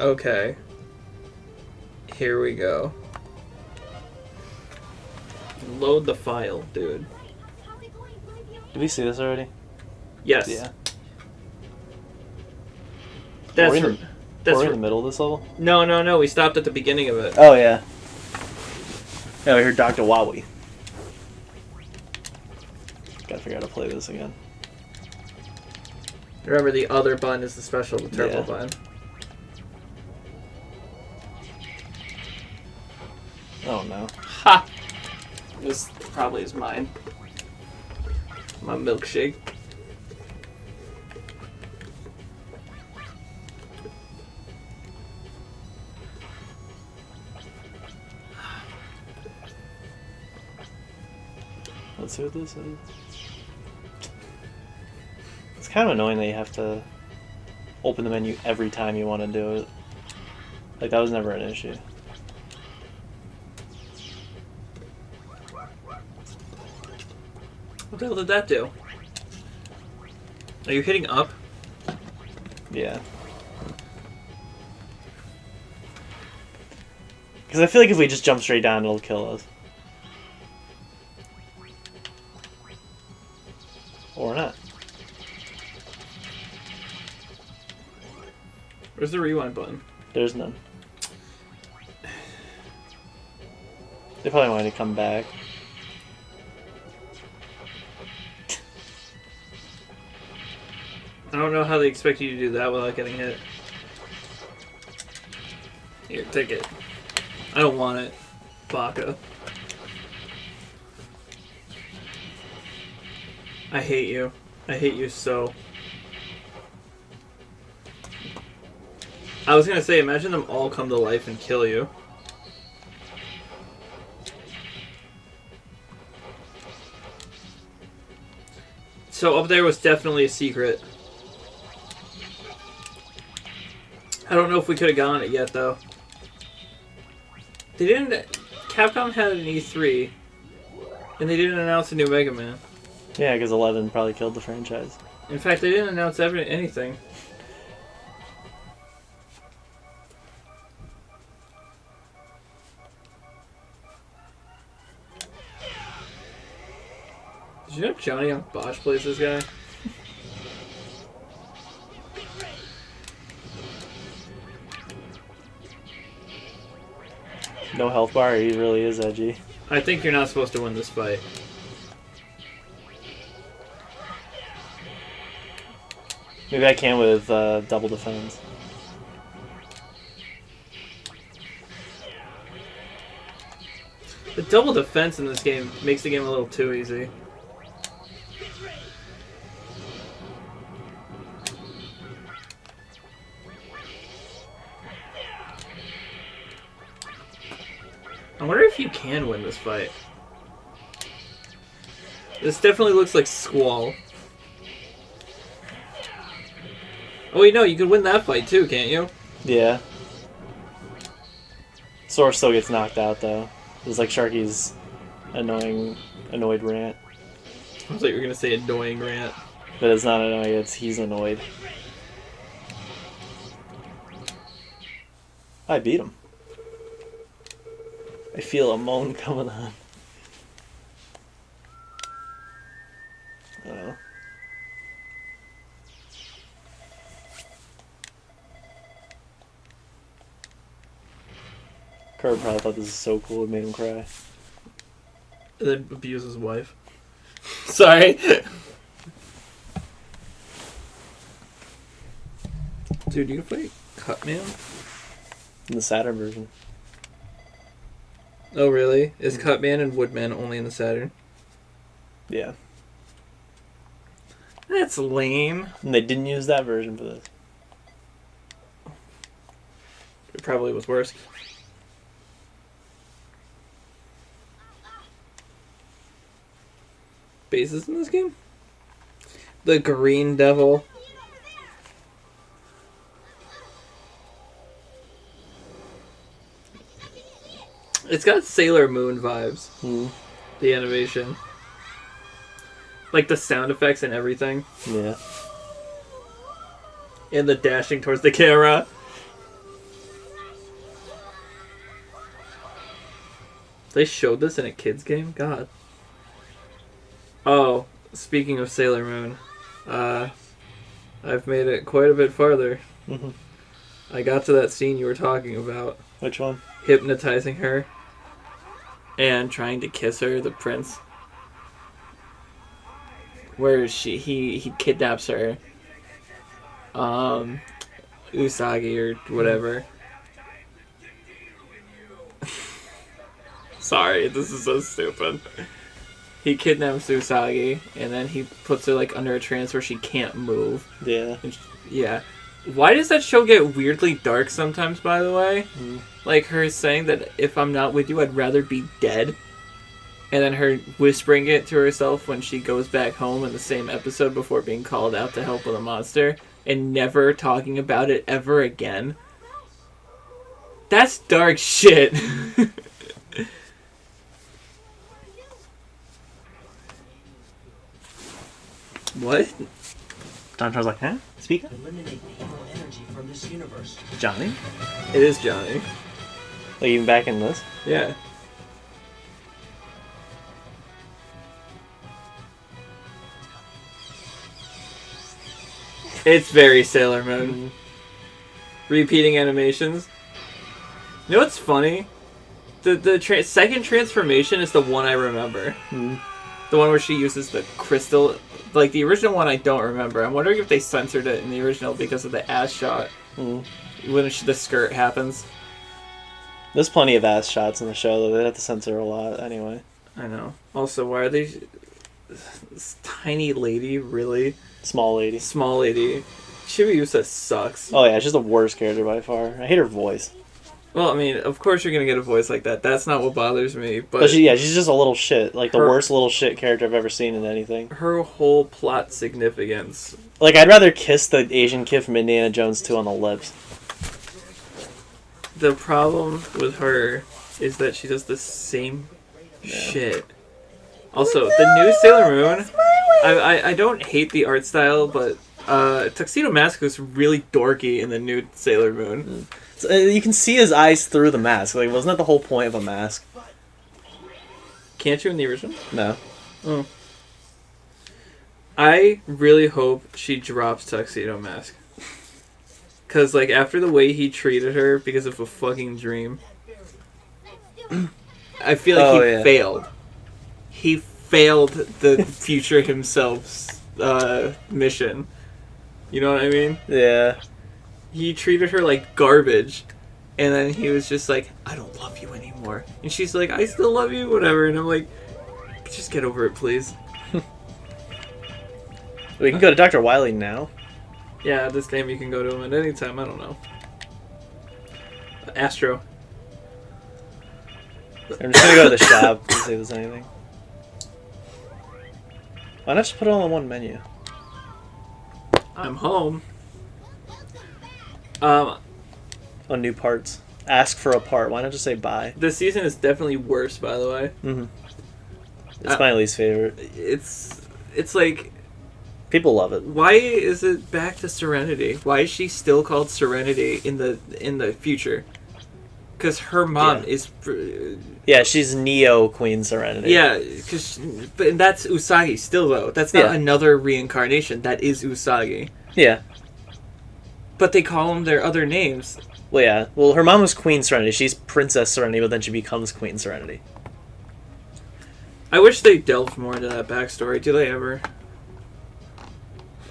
Okay. Here we go. Load the file, dude. Did we see this already? Yes. Yeah. That's We're in the middle of this level? No. We stopped at the beginning of it. Oh, yeah. Yeah, we heard Dr. Wowie. Gotta figure out how to play this again. Remember, the other button is the special, the turbo button. Oh, no. Ha! This probably is mine. My milkshake. Let's see what this is. It's kind of annoying that you have to open the menu every time you want to do it. Like, that was never an issue. What the hell did that do? Are you hitting up? Yeah. Because I feel like if we just jump straight down, it'll kill us. Or not. Where's the rewind button? There's none. They probably want to come back. I don't know how they expect you to do that without getting hit. Here, take it. I don't want it. Baka. I hate you. I hate you so. I was gonna say, imagine them all come to life and kill you. So up there was definitely a secret. I don't know if we could have gotten it yet, though. They didn't... Capcom had an E3, and they didn't announce a new Mega Man. Yeah, because 11 probably killed the franchise. In fact, they didn't announce anything. Did you know Johnny on Bosch plays this guy? No health bar, he really is edgy. I think you're not supposed to win this fight. Maybe I can with double defense. The double defense in this game makes the game a little too easy. I wonder if you can win this fight. This definitely looks like Squall. Oh wait, no, you could win that fight too, can't you? Yeah. Sora still gets knocked out though. It's like Sharky's annoyed rant. I thought you were gonna say annoying rant. But it's not annoying, it's he's annoyed. I beat him. I feel a moan coming on. I don't know. Kurt probably thought this was so cool it made him cry. And then abuse his wife. Sorry. Dude, you can play Cutman? In the Saturn version. Oh, really? Is Cutman and Woodman only in the Saturn? Yeah. That's lame. And they didn't use that version for this. It probably was worse. Bases in this game? The Green Devil. It's got Sailor Moon vibes. The animation. Like the sound effects and everything. Yeah. And the dashing towards the camera. They showed this in a kids game? God. Oh, speaking of Sailor Moon, I've made it quite a bit farther. Mm-hmm. I got to that scene you were talking about. Which one? Hypnotizing her and trying to kiss her, the prince. Where he kidnaps her. Usagi or whatever. Sorry, this is so stupid. He kidnaps Usagi, and then he puts her like under a trance where she can't move. Yeah. Yeah. Why does that show get weirdly dark sometimes, by the way? Mm. Like her saying that if I'm not with you, I'd rather be dead. And then her whispering it to herself when she goes back home in the same episode before being called out to help with a monster. And never talking about it ever again. That's dark shit. What? Dontar's like, huh? Speak up. Eliminate evil energy from this universe. Johnny? It is Johnny. Like, even back in this? Yeah. It's very Sailor Moon. Mm-hmm. Repeating animations. You know what's funny? The second transformation is the one I remember. Mm-hmm. The one where she uses the crystal. Like, the original one I don't remember. I'm wondering if they censored it in the original because of the ass shot. Mm-hmm. When the skirt happens. There's plenty of ass shots in the show, though. They have to censor a lot anyway. I know. Also, why are they... This tiny lady, really? Small lady. Small lady. Chibiusa sucks. Oh, yeah, she's the worst character by far. I hate her voice. Well, I mean, of course you're gonna get a voice like that. That's not what bothers me. But she's just a little shit. Like, the worst little shit character I've ever seen in anything. Her whole plot significance. Like, I'd rather kiss the Asian kid from Indiana Jones 2 on the lips. The problem with her is that she does the same shit. Also, the new Sailor Moon, I don't hate the art style, but Tuxedo Mask was really dorky in the new Sailor Moon. So, you can see his eyes through the mask. Like, wasn't that the whole point of a mask? Can't you in the original? No. Oh. I really hope she drops Tuxedo Mask. Because, like, after the way he treated her because of a fucking dream, I feel like he failed. He failed the future himself's mission. You know what I mean? Yeah. He treated her like garbage. And then he was just like, I don't love you anymore. And she's like, I still love you, whatever. And I'm like, just get over it, please. We can go to Dr. Wily now. Yeah, this game you can go to him at any time. I don't know. Astro. I'm just gonna go to the shop and see if there's anything. Why not just put it all in one menu? I'm home. On new parts. Ask for a part. Why not just say buy? This season is definitely worse, by the way. Mm-hmm. It's my least favorite. It's like... People love it. Why is it back to Serenity? Why is she still called Serenity in the future? Because her mom is... Yeah, she's Neo Queen Serenity. Yeah, but that's Usagi still, though. That's not another reincarnation. That is Usagi. Yeah. But they call them their other names. Well, yeah. Well, her mom was Queen Serenity. She's Princess Serenity, but then she becomes Queen Serenity. I wish they delved more into that backstory. Do they ever?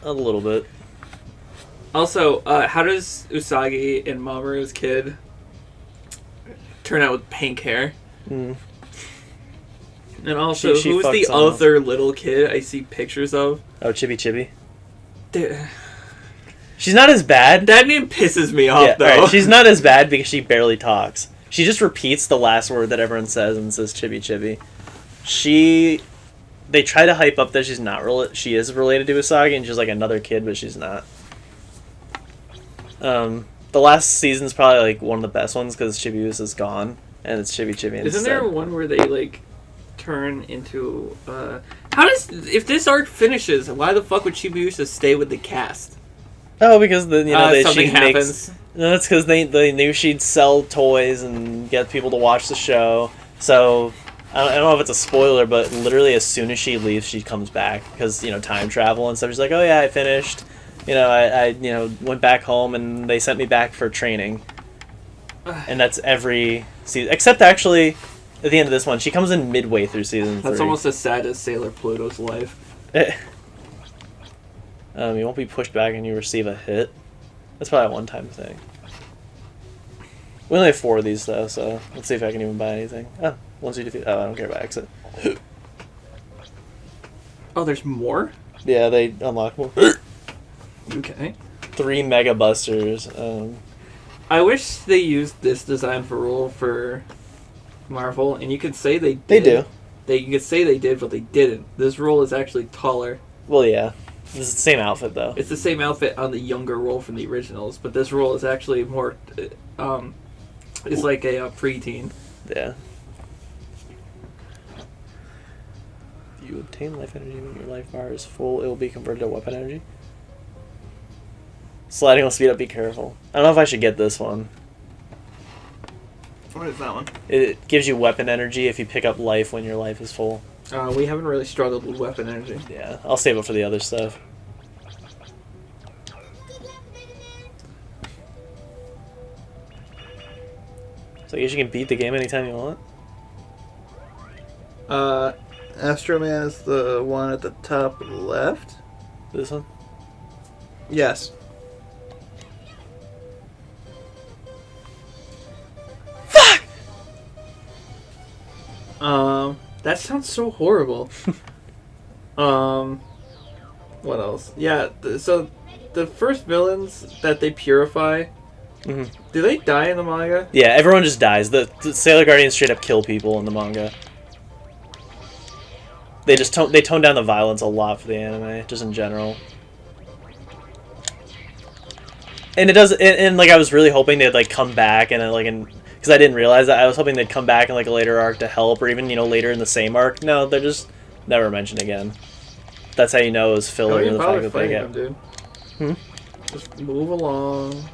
A little bit. Also, how does Usagi and Mamoru's kid turn out with pink hair? Mm. And also, She who's the fucks on other little kid I see pictures of? Oh, Chibi Chibi. Dude, She's not as bad. that name pisses me off, though. Right, she's not as bad because she barely talks. She just repeats the last word that everyone says and says Chibi Chibi. They try to hype up that she's not she is related to Usagi and she's like another kid, but she's not. The last season's probably like one of the best ones because Chibiusa is gone and it's Chibi Chibi instead. Isn't there one where they like turn into? If this arc finishes, why the fuck would Chibiusa stay with the cast? Oh, because something happens. No, that's because they knew she'd sell toys and get people to watch the show. So I don't know if it's a spoiler, but literally as soon as she leaves, she comes back because time travel and stuff. She's like, "Oh yeah, I finished. I went back home and they sent me back for training." And that's every season, except actually at the end of this one, she comes in midway through season 3. That's almost as sad as Sailor Pluto's life. You won't be pushed back and you receive a hit. That's probably a one-time thing. We only have 4 of these though, so let's see if I can even buy anything. Oh, once you defeat. Oh, I don't care about exit. Oh, there's more? Yeah, they unlock more. Okay. 3 Mega Busters. I wish they used this design for rule for Marvel, and you could say they did. They do. You could say they did, but they didn't. This role is actually taller. Well, yeah. This is the same outfit though. It's the same outfit on the younger role from the originals, but this role is actually more. It's like a preteen. Yeah. If you obtain life energy when your life bar is full, it will be converted to weapon energy. Sliding will speed up, be careful. I don't know if I should get this one. What is that one? It gives you weapon energy if you pick up life when your life is full. We haven't really struggled with weapon energy. Yeah, I'll save it for the other stuff. So I guess you can beat the game anytime you want. Astro Man is the one at the top left. This one? Yes. Fuck! That sounds so horrible. What else? Yeah, so the first villains that they purify, do they die in the manga? Yeah, everyone just dies. The Sailor Guardians straight up kill people in the manga. They just tone down the violence a lot for the anime, just in general. And it does, and like I was really hoping they'd like come back and because I didn't realize that, I was hoping they'd come back in like a later arc to help, or even later in the same arc. No, they're just never mentioned again. That's how you know it was filler. Don't The bother fact that they fighting get. them, dude. Just move along.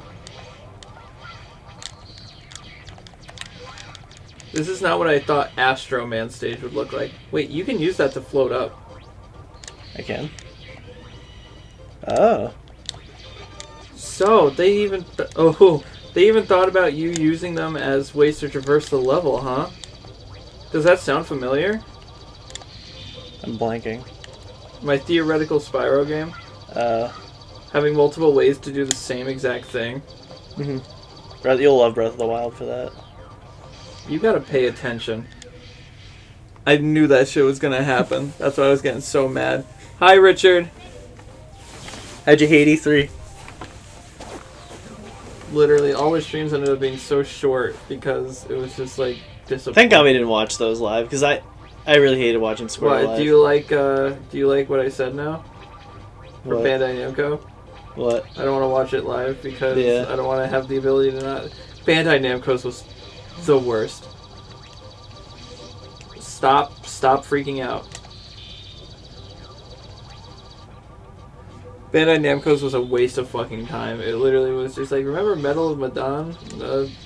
This is not what I thought Astro Man stage would look like. Wait, you can use that to float up. I can. Oh. So they even they even thought about you using them as ways to traverse the level, huh? Does that sound familiar? I'm blanking. My theoretical Spyro game, having multiple ways to do the same exact thing. You'll love Breath of the Wild for that. You gotta pay attention. I knew that shit was gonna happen. That's why I was getting so mad. Hi, Richard. How'd you hate E3? Literally, all my streams ended up being so short because it was just like disappointing. Thank God we didn't watch those live, because I really hated watching Square What live. do you like what I said now? For What? Bandai Namco? What? I don't want to watch it live because Yeah. I don't want to have the ability to not. Bandai Namco's was the worst. Stop freaking out. Bandai Namco's was a waste of fucking time. It literally was just like, remember Medal of Madan?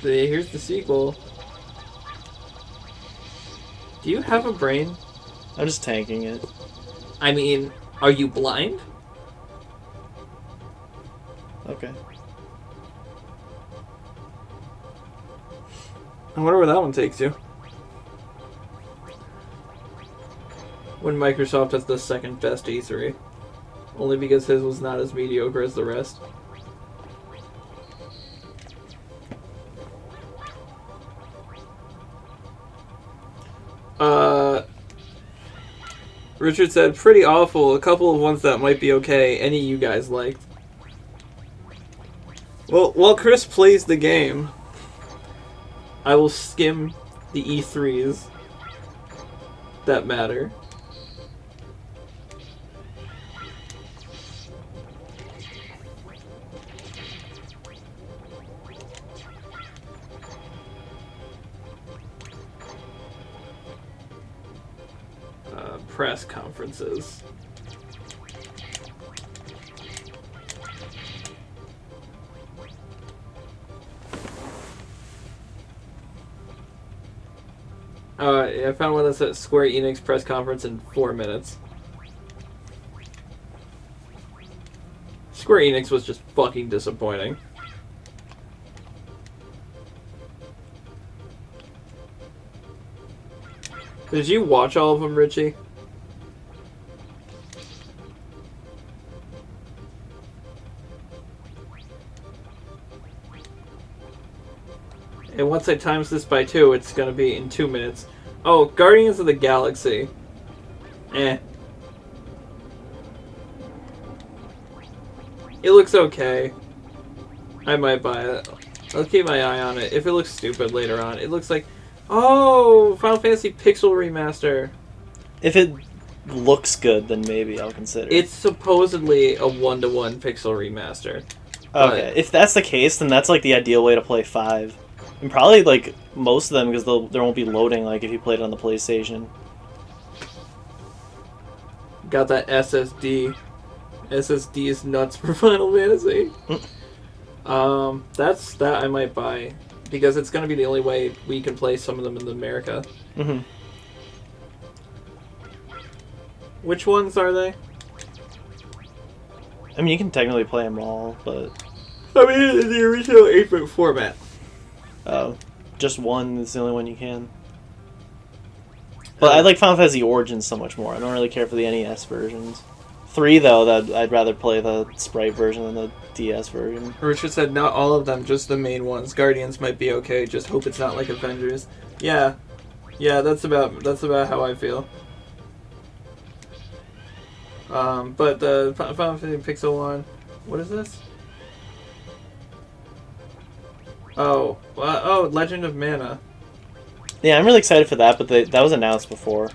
Here's the sequel. Do you have a brain? I'm just tanking it. I mean, are you blind? Okay. I wonder where that one takes you. When Microsoft has the second best E3. Only because his was not as mediocre as the rest. Richard said, pretty awful. A couple of ones that might be okay. Any you guys liked? Well, while Chris plays the game, I will skim the E3s that matter. Press conferences. I found one that's at Square Enix press conference in 4 minutes. Square Enix was just fucking disappointing. Did you watch all of them, Richie? And once I times this by 2, it's gonna be in 2 minutes. Oh, Guardians of the Galaxy. Eh. It looks okay. I might buy it. I'll keep my eye on it. If it looks stupid later on. It looks like... Oh! Final Fantasy Pixel Remaster. If it looks good, then maybe I'll consider it. It's supposedly a 1-to-1 pixel remaster. Okay, if that's the case, then that's like the ideal way to play 5. And probably like most of them, because there won't be loading like if you played it on the PlayStation. Got that SSD. SSD is nuts for Final Fantasy. That I might buy. Because it's going to be the only way we can play some of them in America. Mm-hmm. Which ones are they? I mean, you can technically play them all, but... I mean, in the original 8-bit format. Just one is the only one you can. But I like Final Fantasy Origins so much more. I don't really care for the NES versions. 3, though, that I'd rather play the Sprite version than the DS version. Richard said not all of them, just the main ones. Guardians might be okay, just hope it's not like Avengers. Yeah. Yeah, that's about how I feel. But the Final Fantasy Pixel one, what is this? Oh, Legend of Mana. Yeah, I'm really excited for that, but that was announced before.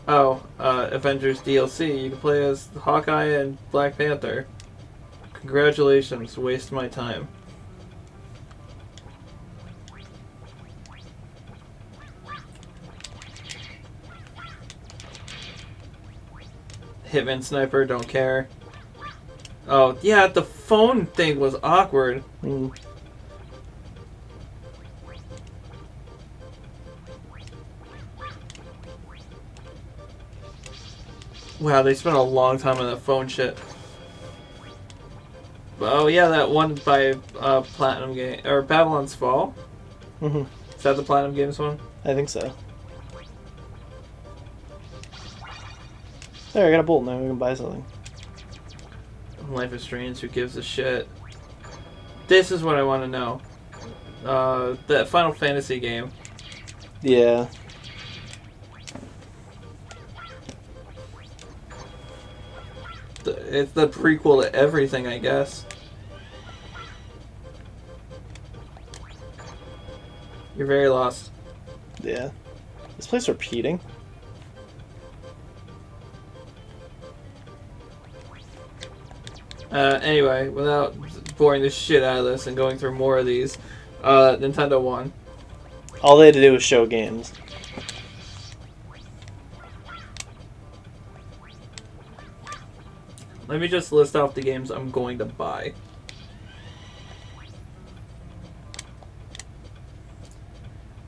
Oh, Avengers DLC. You can play as Hawkeye and Black Panther. Congratulations, waste my time. Hitman Sniper, don't care. Oh, yeah, the phone thing was awkward. Mm. Wow, they spent a long time on that phone shit. Oh yeah, that one by Platinum Game or Babylon's Fall. Mm-hmm. Is that the Platinum Games one? I think so. There, I got a bolt now. We can buy something. Life is Strange. Who gives a shit? This is what I want to know. That Final Fantasy game. Yeah. It's the prequel to everything, I guess. You're very lost. Yeah. This place repeating? Anyway, without boring the shit out of this and going through more of these, Nintendo won. All they had to do was show games. Let me just list off the games I'm going to buy.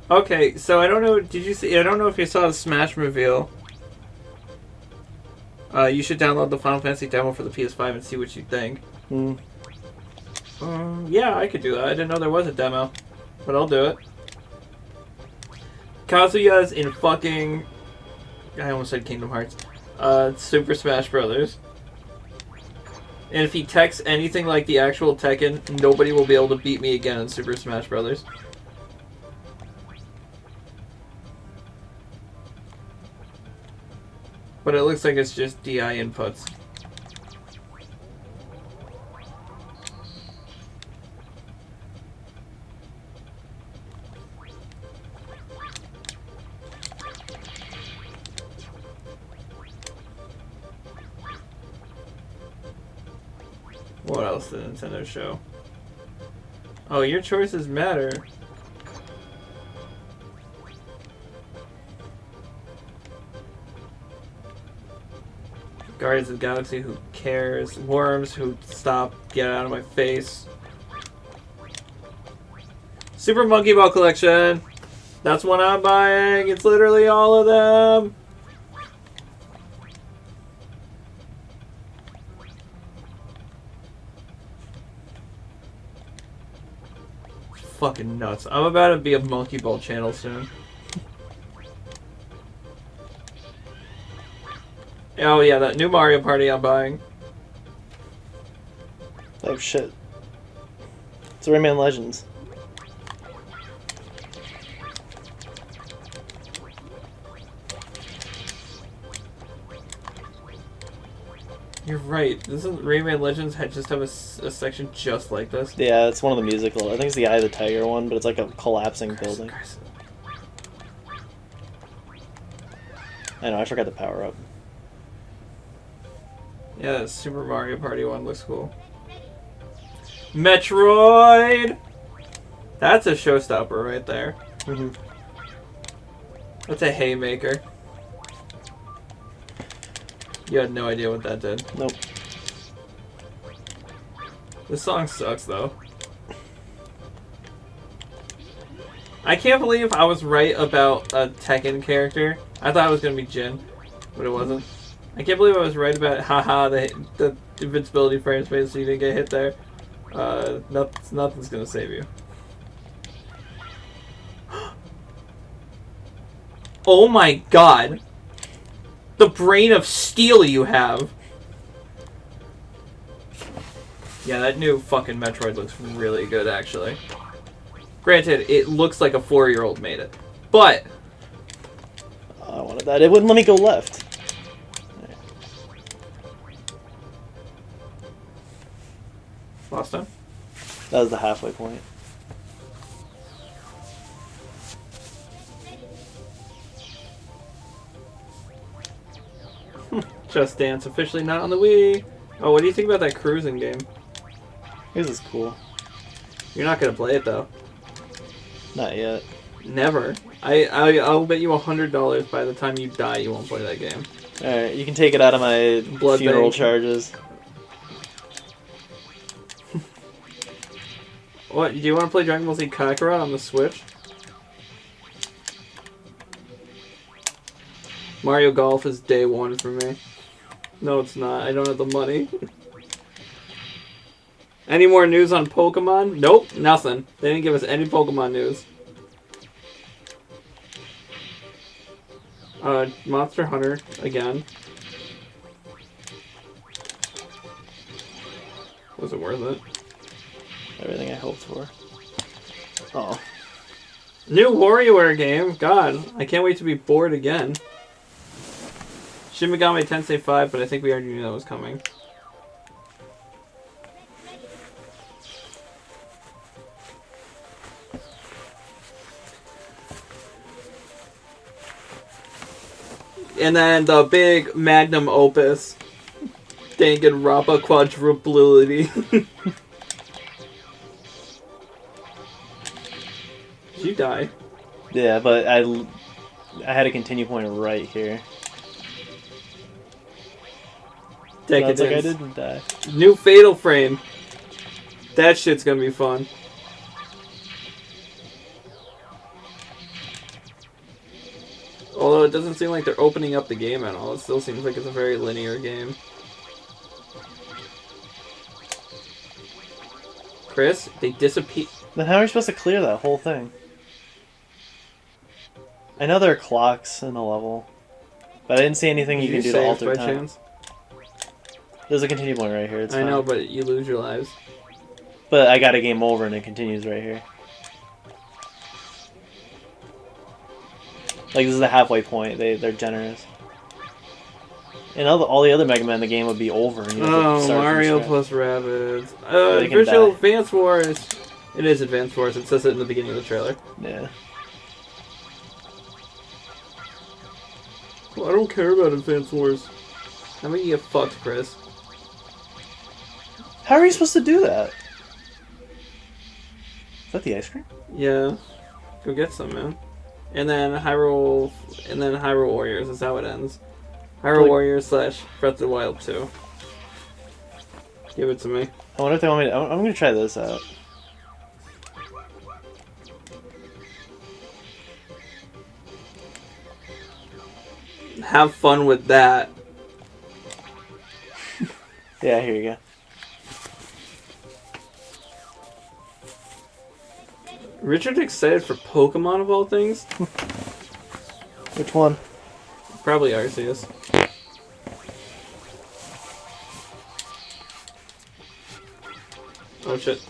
Okay, so I don't know. Did you see? I don't know if you saw the Smash reveal. You should download the Final Fantasy demo for the PS5 and see what you think. Yeah, I could do that. I didn't know there was a demo, but I'll do it. Kazuya's in fucking... I almost said Kingdom Hearts. Super Smash Brothers. And if he techs anything like the actual Tekken, nobody will be able to beat me again in Super Smash Brothers. But it looks like it's just DI inputs. What else did Nintendo show? Oh, your choices matter. Guardians of the Galaxy, who cares? Worms, who stop, get out of my face. Super Monkey Ball Collection! That's what I'm buying. It's literally all of them. Fucking nuts. I'm about to be a Monkey Ball channel soon. Oh yeah, that new Mario Party I'm buying. Oh shit. It's Rayman Legends. You're right. Doesn't Rayman Legends just have a section just like this? Yeah, it's one of the musical. I think it's the Eye of the Tiger one, but it's like a collapsing building. I know, I forgot the power up. Yeah, that Super Mario Party one looks cool. Metroid! That's a showstopper right there. Mm-hmm. That's a haymaker. You had no idea what that did. Nope. This song sucks, though. I can't believe I was right about a Tekken character. I thought it was going to be Jin, but it wasn't. I can't believe I was right about, haha, the invincibility frame space so you didn't get hit there. Nothing's going to save you. Oh my god! The brain of steel you have! Yeah, that new fucking Metroid looks really good, actually. Granted, it looks like a 4-year-old made it. But... I wanted that. It wouldn't let me go left. Last time? That was the halfway point. Just Dance, officially not on the Wii. Oh, what do you think about that cruising game? This is cool. You're not gonna play it, though. Not yet. Never. I'll bet you $100 by the time you die you won't play that game. Alright, you can take it out of my Blood funeral bank. charges. What, do you want to play Dragon Ball Z Kakarot on the Switch? Mario Golf is day one for me. No, it's not. I don't have the money. Any more news on Pokemon? Nope, nothing. They didn't give us any Pokemon news. Monster Hunter, again. Was it worth it? Everything I hoped for. Oh. New WarioWare game. God, I can't wait to be bored again. Shin Megami Tensei 5, but I think we already knew that was coming. And then the big magnum opus, Danganronpa Quadruplity. Did you die? Yeah, but I had a continue point right here. Sounds like I didn't die. New Fatal Frame. That shit's gonna be fun. Although it doesn't seem like they're opening up the game at all. It still seems like it's a very linear game. Chris, they disappear. Then how are you supposed to clear that whole thing? I know there are clocks in the level, but I didn't see anything you can do to alter time. Chance? There's a continue point right here. It's I fine. know, but you lose your lives. But I got a game over and it continues right here. Like, this is the halfway point. They're generous. And all the other Mega Man, the game would be over. And you have to start Mario from plus Rabbids. They can Virtual die. Advance Wars. It is Advance Wars. It says it in the beginning of the trailer. Yeah. Well, I don't care about Advance Wars. I'm gonna get fucked, Chris. How are you supposed to do that? Is that the ice cream? Yeah. Go get some, man. And then Hyrule Warriors is how it ends. Hyrule Like- Warriors / Breath of the Wild 2. Give it to me. I wonder if they want me to... I'm going to try this out. Have fun with that. Yeah, here you go. Richard excited for Pokemon of all things? Which one? Probably Arceus. Oh shit.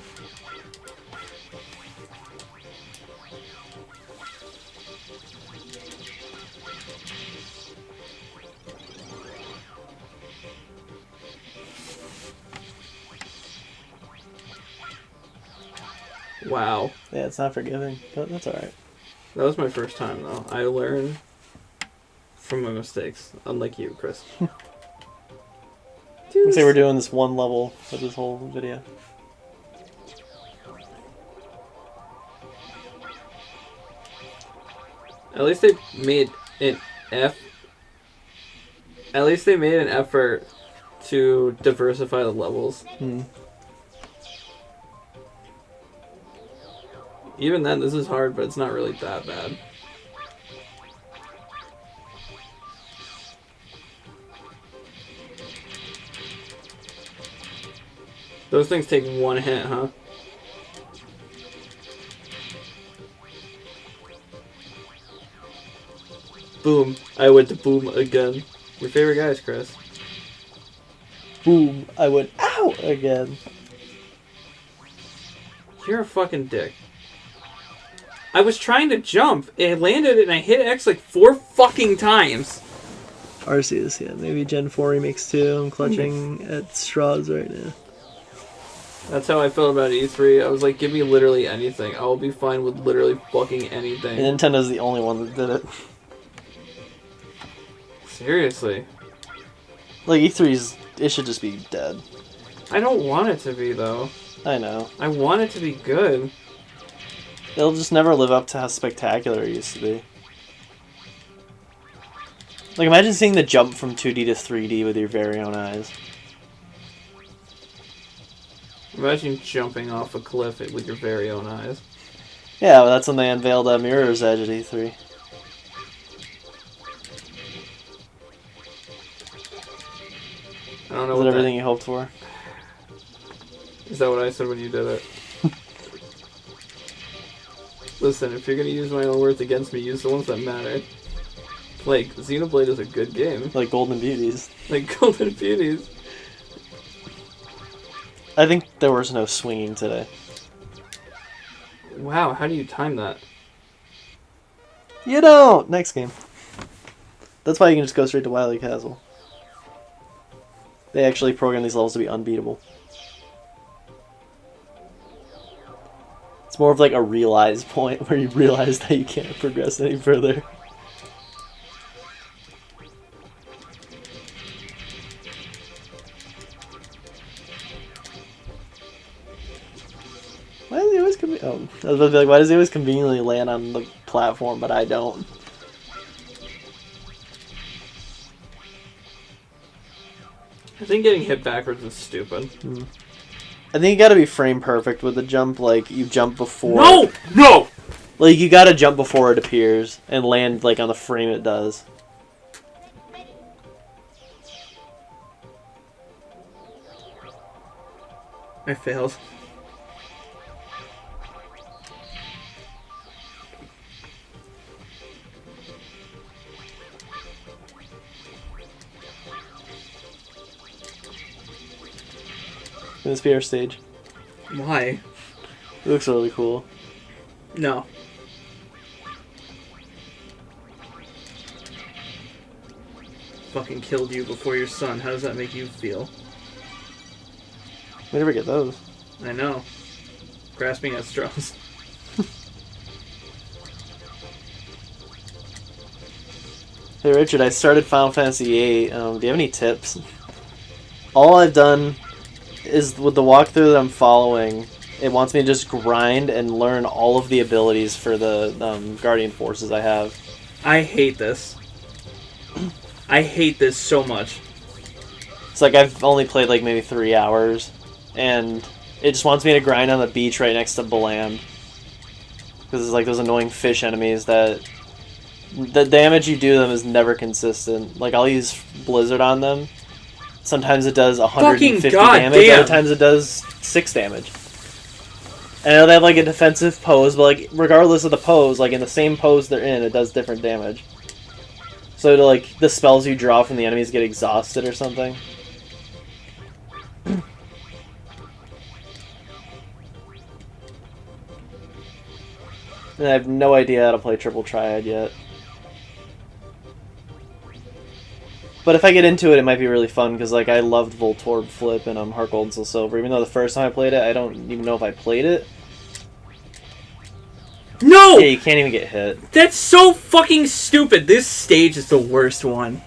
Wow. Yeah, it's not forgiving, but that's alright. That was my first time though. I learn from my mistakes, unlike you, Chris. I say we're doing this one level for this whole video. At least they made an At least they made an effort to diversify the levels. Even then, this is hard, but it's not really that bad. Those things take one hit, huh? Boom. I went to boom again. Your favorite guys, Chris. Boom! I went out again. You're a fucking dick. I was trying to jump, and I landed and I hit X like 4 fucking times. Arceus, yeah. Maybe Gen 4 Remix 2. I'm clutching at straws right now. That's how I felt about E3. I was like, give me literally anything. I'll be fine with literally fucking anything. And Nintendo's the only one that did it. Seriously. Like, E3's... It should just be dead. I don't want it to be, though. I know. I want it to be good. It'll just never live up to how spectacular it used to be. Like, imagine seeing the jump from 2D to 3D with your very own eyes. Imagine jumping off a cliff with your very own eyes. Yeah, well, that's when they unveiled Mirror's Edge at E3. I don't know Is what that everything you hoped for? Is that what I said when you did it? Listen, if you're gonna use my own words against me, use the ones that matter. Like, Xenoblade is a good game. Like Golden Beauties. Like Golden Beauties. I think there was no swinging today. Wow, how do you time that? You don't! Next game. That's why you can just go straight to Wily Castle. They actually program these levels to be unbeatable. It's more of like a realized point where you realize that you can't progress any further. Why does he always I was about to be like, why does he always conveniently land on the platform, but I don't? I think getting hit backwards is stupid. I think you gotta be frame perfect with the jump, like, you jump before... No! No! Like, you gotta jump before it appears, and land, like, on the frame it does. I failed. In this PR stage. Why? It looks really cool. No. Fucking killed you before your son. How does that make you feel? We never get those. I know. Grasping at straws. Hey Richard, I started Final Fantasy VIII. Do you have any tips? All I've done is with the walkthrough that I'm following, it wants me to just grind and learn all of the abilities for the Guardian Forces I have. I hate this. I hate this so much. It's like I've only played like maybe 3 hours, and it just wants me to grind on the beach right next to Balam. Because it's like those annoying fish enemies that the damage you do to them is never consistent. Like I'll use Blizzard on them. Sometimes it does 150 Fucking damage, goddamn. other times it does 6 damage. And I know they have like a defensive pose, but like regardless of the pose, like in the same pose they're in, it does different damage. So to, like the spells you draw from the enemies get exhausted or something. And I have no idea how to play Triple Triad yet. But if I get into it, it might be really fun, because like I loved Voltorb Flip and Heart Gold and Soul Silver. Even though the first time I played it, I don't even know if I played it. No! Yeah, you can't even get hit. That's so fucking stupid. This stage is the worst one.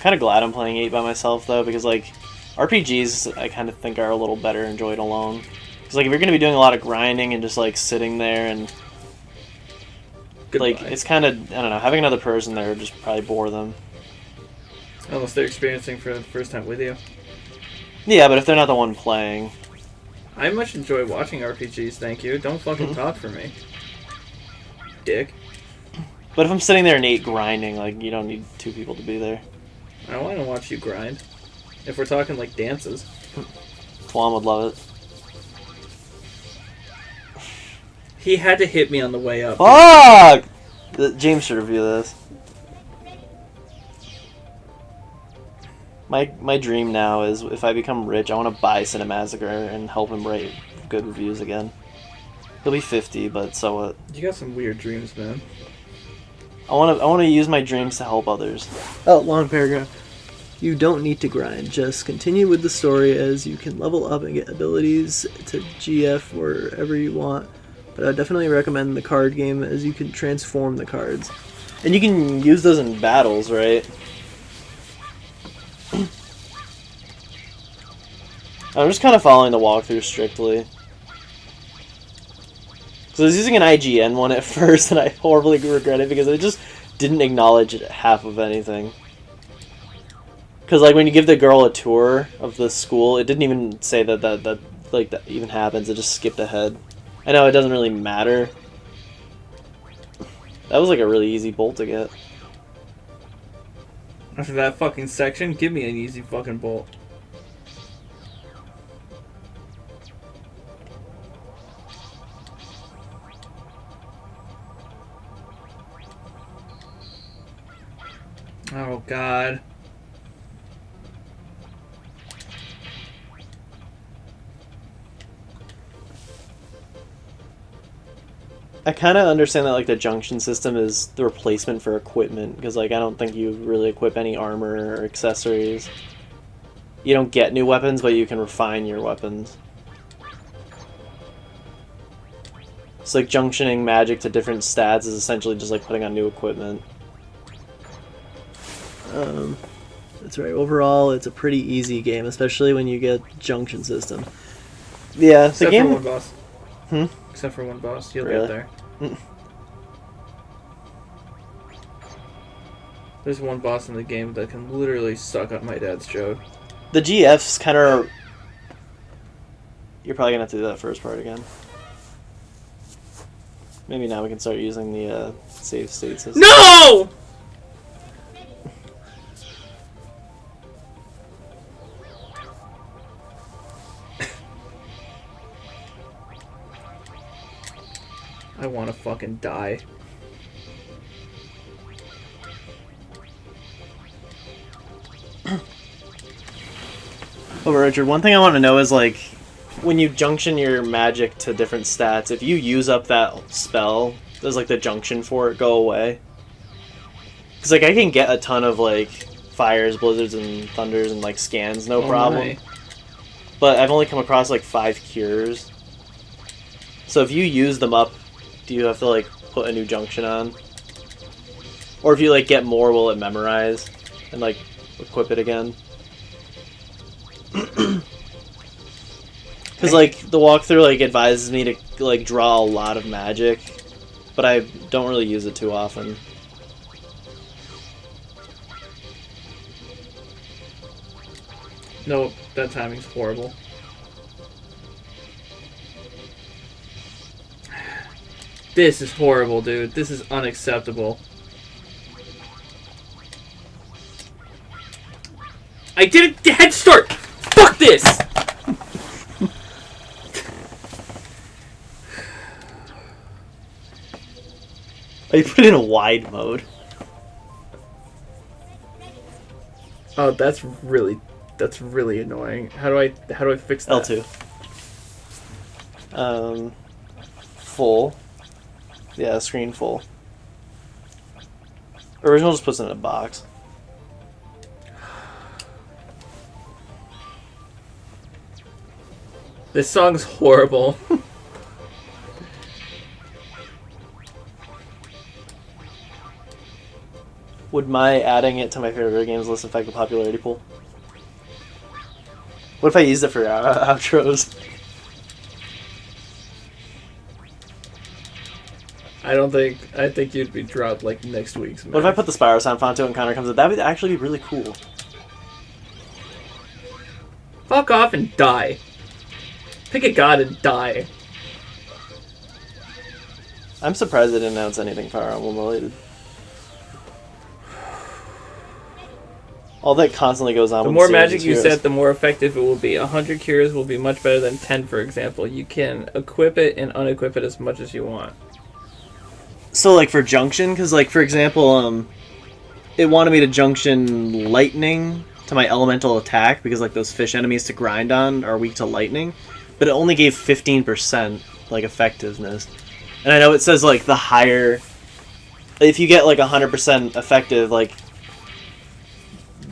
Kind of glad I'm playing 8 by myself though, because like RPGs I kind of think are a little better enjoyed alone. Because like if you're going to be doing a lot of grinding and just like sitting there and Goodbye. like it's kind of, I don't know, having another person there would just probably bore them. Unless they're experiencing for the first time with you. Yeah, but if they're not the one playing. I much enjoy watching RPGs, thank you. Don't fucking talk for me. Dick. But if I'm sitting there and 8 grinding, like you don't need 2 people to be there. I want to watch you grind. If we're talking like dances. Tuan would love it. He had to hit me on the way up. Fuck! James should review this. My dream now is if I become rich, I want to buy Cinemassacre and help him write good reviews again. He'll be 50, but so what? You got some weird dreams, man. I want to use my dreams to help others. Oh, long paragraph. You don't need to grind. Just continue with the story, as you can level up and get abilities to GF wherever you want. But I definitely recommend the card game, as you can transform the cards. And you can use those in battles, right? I'm just kind of following the walkthrough strictly. So I was using an IGN one at first, and I horribly regret it because it just didn't acknowledge half of anything. Because like when you give the girl a tour of the school, it didn't even say that even happens. It just skipped ahead. I know it doesn't really matter. That was like a really easy bolt to get. After that fucking section, give me an easy fucking bolt. Oh god. I kind of understand that like the junction system is the replacement for equipment, because like I don't think you really equip any armor or accessories. You don't get new weapons, but you can refine your weapons. It's like junctioning magic to different stats is essentially just like putting on new equipment. That's right. Overall, it's a pretty easy game, especially when you get junction system. Yeah, Except the game. for one boss. Hmm? Except for one boss. You'll Really? get there. There's one boss in the game that can literally suck up my dad's joke. The GFs kind of. You're probably gonna have to do that first part again. Maybe now we can start using the save state system. No! I want to fucking die. Oh, Richard, one thing I want to know is, like, when you junction your magic to different stats, if you use up that spell, does, like, the junction for it go away? Because, like, I can get a ton of, like, fires, blizzards, and thunders and, like, scans, no problem. My. But I've only come across, like, 5 cures. So if you use them up, do you have to, like, put a new junction on? Or if you, like, get more, will it memorize and, like, equip it again? Because, like, the walkthrough, like, advises me to, like, draw a lot of magic, but I don't really use it too often. Nope, that timing's horrible. This is horrible, dude. This is unacceptable. I did a head start! Fuck this! Oh, you put it in a wide mode. Oh, that's really annoying. How do I fix that? L2. Full. Yeah, screen full. Original just puts it in a box. This song's horrible. Would my adding it to my favorite video games list affect the popularity pool? What if I used it for outros? I think you'd be dropped like next week's match. What if I put the Spyro sound font to it and Connor comes up? That would actually be really cool. Fuck off and die. Pick a god and die. I'm surprised they didn't announce anything Fire Emblem related. All that constantly goes on. The with more series magic is you heroes. set, the more effective it will be. 100 cures will be much better than 10, for example. You can equip it and unequip it as much as you want. So, like, for Junction, because, like, for example, it wanted me to Junction Lightning to my elemental attack, because, like, those fish enemies to grind on are weak to lightning, but it only gave 15%, like, effectiveness. And I know it says, like, the higher... If you get, like, 100% effective, like,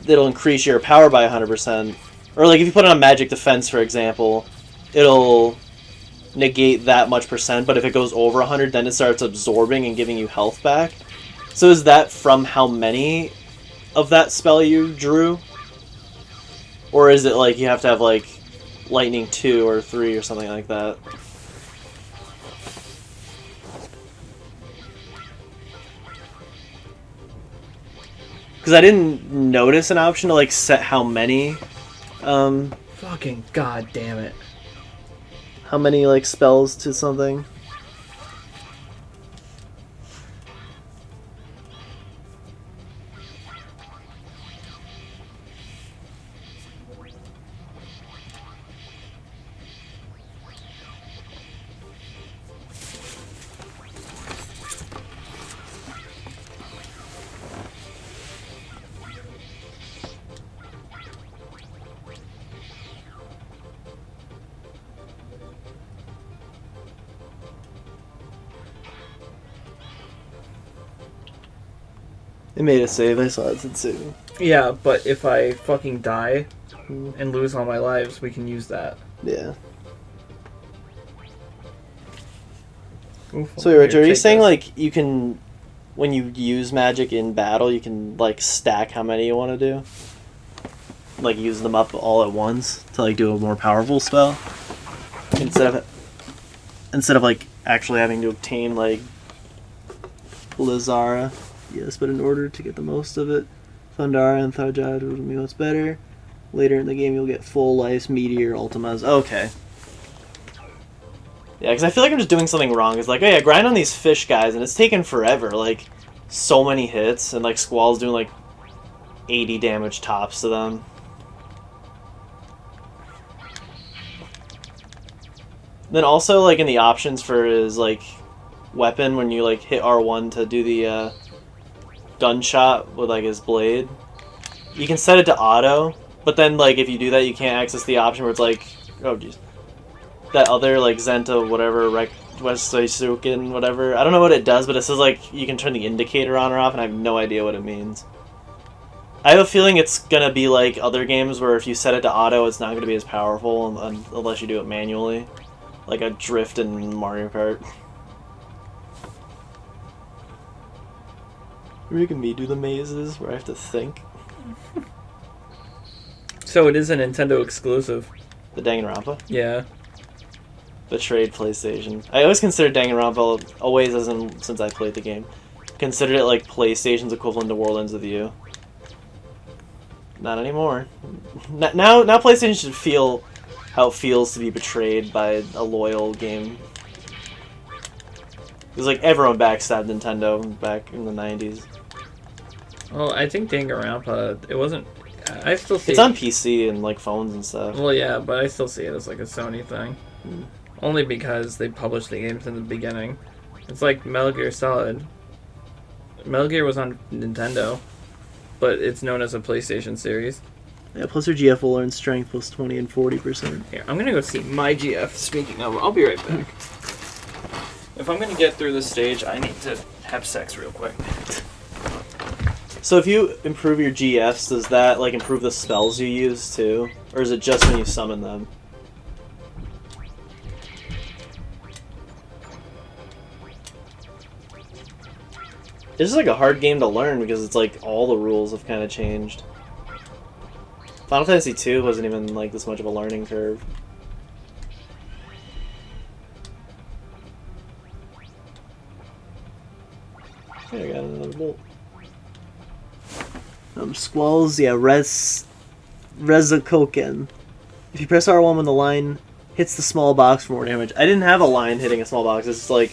it'll increase your power by 100%. Or, like, if you put on Magic Defense, for example, it'll negate that much percent, but if it goes over 100, then it starts absorbing and giving you health back. So is that from how many of that spell you drew? Or is it like you have to have like lightning 2 or 3 or something like that? Because I didn't notice an option to like set how many Fucking god damn it. how many like spells to something. It made a save, I saw it said save. Yeah, but if I fucking die and lose all my lives, we can use that. Yeah. Oof, So wait, Richard, are you saying like you can, when you use magic in battle, you can like stack how many you want to do? Like use them up all at once to like do a more powerful spell? Instead of like actually having to obtain like Lazara. Yes, but in order to get the most of it, Thundara and Tharjad will be what's better. Later in the game you'll get full life, Meteor, Ultimas. Okay. Yeah, because I feel like I'm just doing something wrong. It's like, oh yeah, grind on these fish guys, and it's taken forever. Like, so many hits, and like Squall's doing like 80 damage tops to them. Then also, like, in the options for his, like, weapon, when you, like, hit R1 to do the, gunshot with, like, his blade, you can set it to auto, but then, like, if you do that, you can't access the option where it's like, oh, jeez. That other, like, Zenta, whatever, Westsuken, whatever. I don't know what it does, but it says, like, you can turn the indicator on or off, and I have no idea what it means. I have a feeling it's gonna be like other games where if you set it to auto, it's not gonna be as powerful unless you do it manually. Like a drift in Mario Kart. You're making me do the mazes where I have to think. So it is a Nintendo exclusive. The Danganronpa? Yeah. Betrayed PlayStation. I always considered Danganronpa, always as in since I played the game, considered it like PlayStation's equivalent to War Ends with You. Not anymore. Now PlayStation should feel how it feels to be betrayed by a loyal game. Because like everyone backstabbed Nintendo back in the 90s. Well, I think Danganronpa, it wasn't. I still see It's on PC and like phones and stuff. Well, yeah, but I still see it as like a Sony thing. Only because they published the games in the beginning. It's like Metal Gear Solid. Metal Gear was on Nintendo, but it's known as a PlayStation series. Yeah, plus your GF will learn strength plus 20 and 40%. Here, I'm gonna go see my GF. Speaking of, I'll be right back. If I'm gonna get through this stage, I need to have sex real quick. So if you improve your GFs, does that like improve the spells you use too? Or is it just when you summon them? It's just like a hard game to learn because it's like all the rules have kind of changed. Final Fantasy II wasn't even like this much of a learning curve. Okay, I got another bolt. Squalls, yeah, Rezakoken. If you press R1 when the line hits the small box for more damage. I didn't have a line hitting a small box. It's like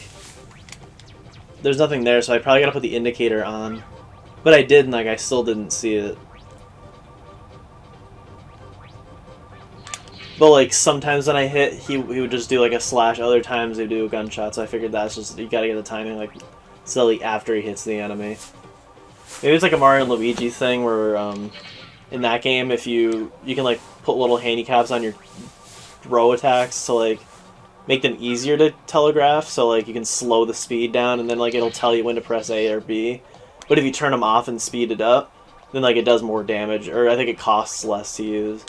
there's nothing there, so I probably gotta put the indicator on. But I did, and like I still didn't see it. But like sometimes when I hit, he would just do like a slash. Other times he'd do a gunshot. So I figured that's just you gotta get the timing like silly after he hits the enemy. Maybe it's like a Mario and Luigi thing where in that game if you can like put little handicaps on your throw attacks to like make them easier to telegraph. So like you can slow the speed down and then like it'll tell you when to press A or B. But if you turn them off and speed it up, then like it does more damage, or I think it costs less to use.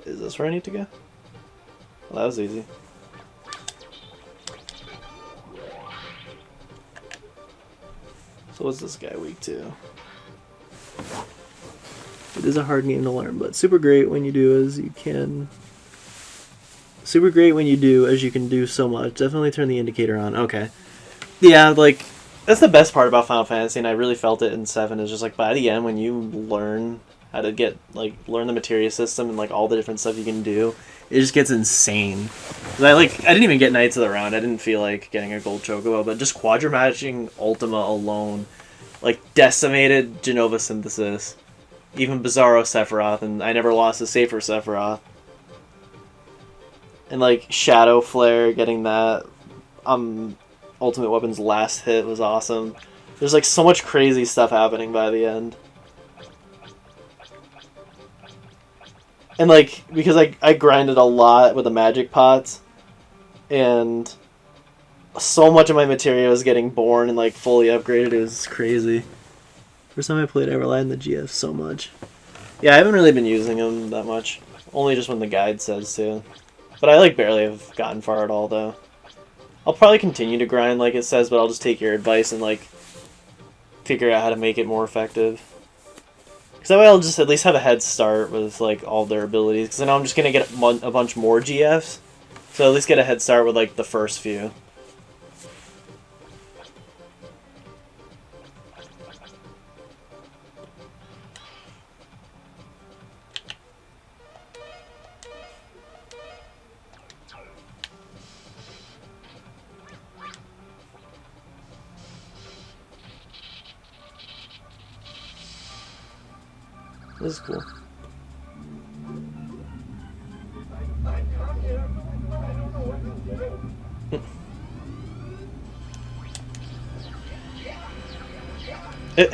Is this where I need to go? Well, that was easy. So what's this guy weak to? It is a hard game to learn, but super great when you do as you can. Super great when you do as you can do so much. Definitely turn the indicator on. Okay. Yeah, like that's the best part about Final Fantasy, and I really felt it in 7. Is just like by the end when you learn how to get learn the materia system and like all the different stuff you can do, it just gets insane. 'Cause I didn't even get Knights of the Round. I didn't feel like getting a gold chocobo, but just quadra-matching Ultima alone, like decimated Genova Synthesis, even Bizarro Sephiroth, and I never lost a safer Sephiroth. And like Shadow Flare, getting that Ultimate Weapon's last hit was awesome. There's like so much crazy stuff happening by the end. And like, because I grinded a lot with the magic pots, and so much of my materia was getting born and like fully upgraded, it was crazy. First time I played, I relied on the GF so much. Yeah, I haven't really been using them that much. Only just when the guide says to. But I like barely have gotten far at all though. I'll probably continue to grind like it says, but I'll just take your advice and like figure out how to make it more effective. Because that way I'll just at least have a head start with like all their abilities. Because I know I'm just going to get a bunch more GFs. So at least get a head start with like the first few. This is cool. It.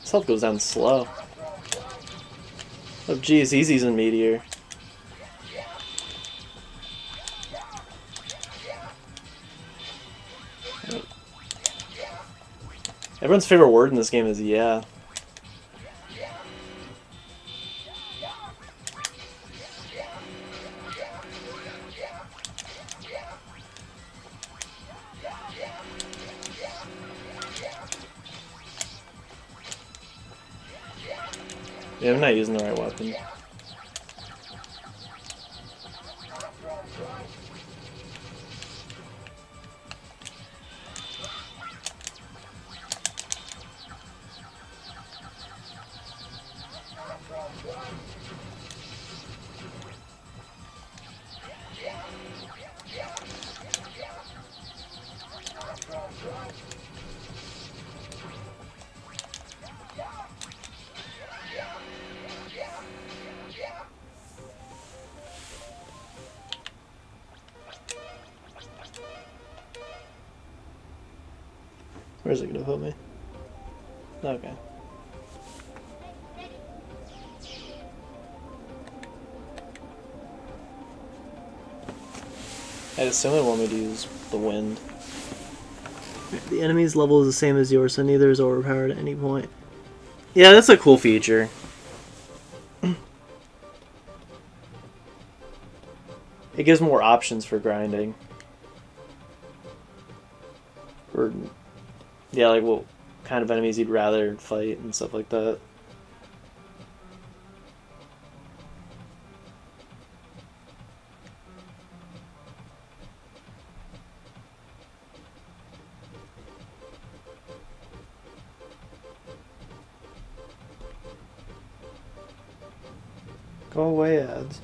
This health goes down slow. Oh geez, Easy's in Meteor. Everyone's favorite word in this game is yeah. Yeah, I'm not using the right weapon. Where's it gonna put me? Okay. I'd assume it want me to use the wind. The enemy's level is the same as yours, so neither is overpowered at any point. Yeah, that's a cool feature. It gives more options for grinding. Or, yeah, like what kind of enemies you'd rather fight and stuff like that. Go away, ads.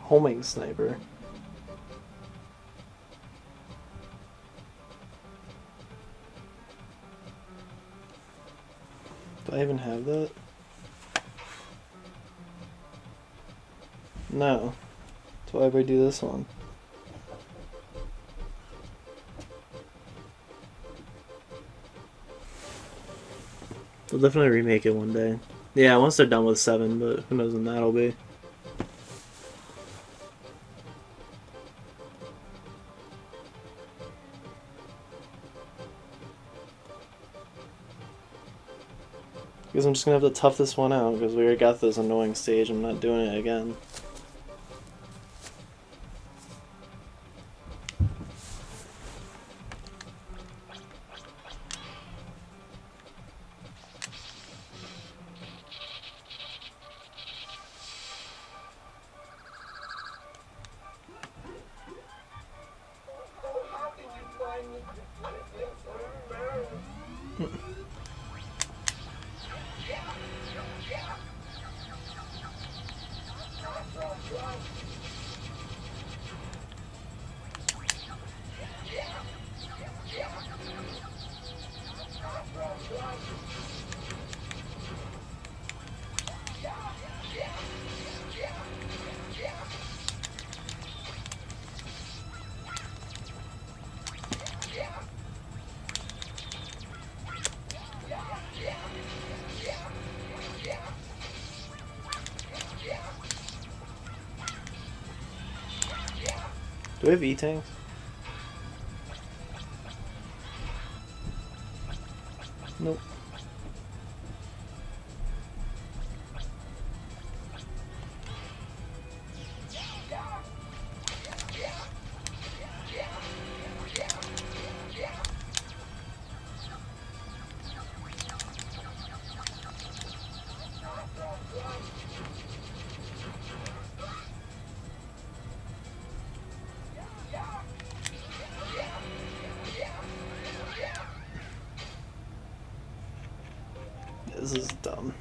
Homing sniper. Do I even have that? No. So why would I do this one? They'll definitely remake it one day. Yeah, once they're done with 7, but who knows when that'll be. Because I'm just gonna have to tough this one out, because we already got this annoying stage, I'm not doing it again. Do we have E-tanks? Nope. This is dumb.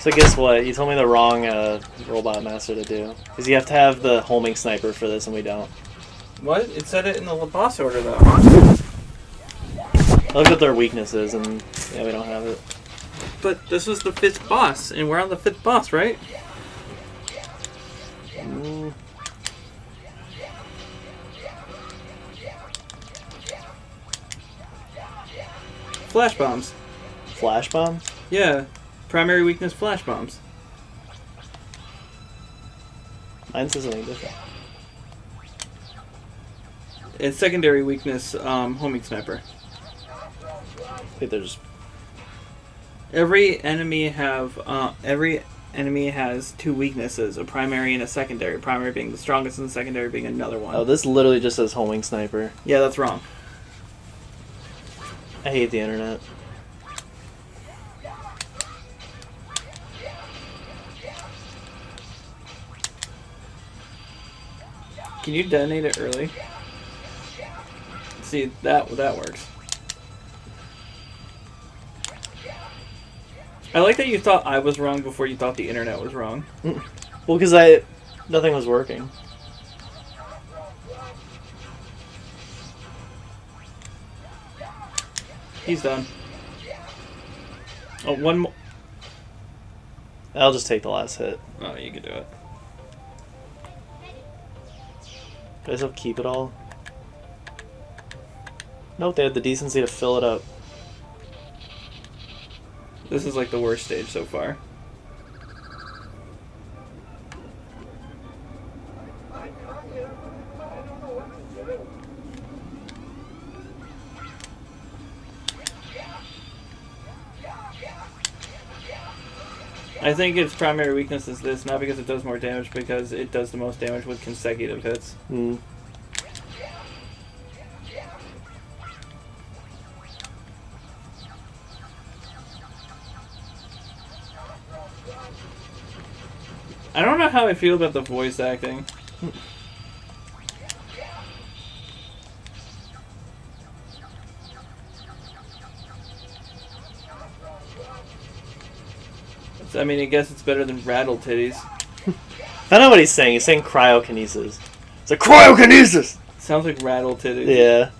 So guess what? You told me the wrong robot master to do. Because you have to have the homing sniper for this, and we don't. What? It said it in the boss order, though. I looked at their weaknesses, and yeah, we don't have it. But this was the 5th boss, and we're on the 5th boss, right? Mm. Flash bombs. Flash bomb? Yeah. Primary weakness, flash bombs. Mine says something different. And secondary weakness, homing sniper. Wait, there's... Every enemy has 2 weaknesses, a primary and a secondary. Primary being the strongest and the secondary being another one. Oh, this literally just says homing sniper. Yeah, that's wrong. I hate the internet. Can you detonate it early? See, that works. I like that you thought I was wrong before you thought the internet was wrong. Well, because nothing was working. He's done. Oh, one more. I'll just take the last hit. Oh, you can do it. Do I still keep it all? Nope, they had the decency to fill it up. This is like the worst stage so far. I think its primary weakness is this, not because it does more damage, because it does the most damage with consecutive hits. Hmm. I don't know how I feel about the voice acting. I mean, I guess it's better than rattle titties. I know what he's saying. He's saying cryokinesis. It's like cryokinesis! Sounds like rattle titties. Yeah.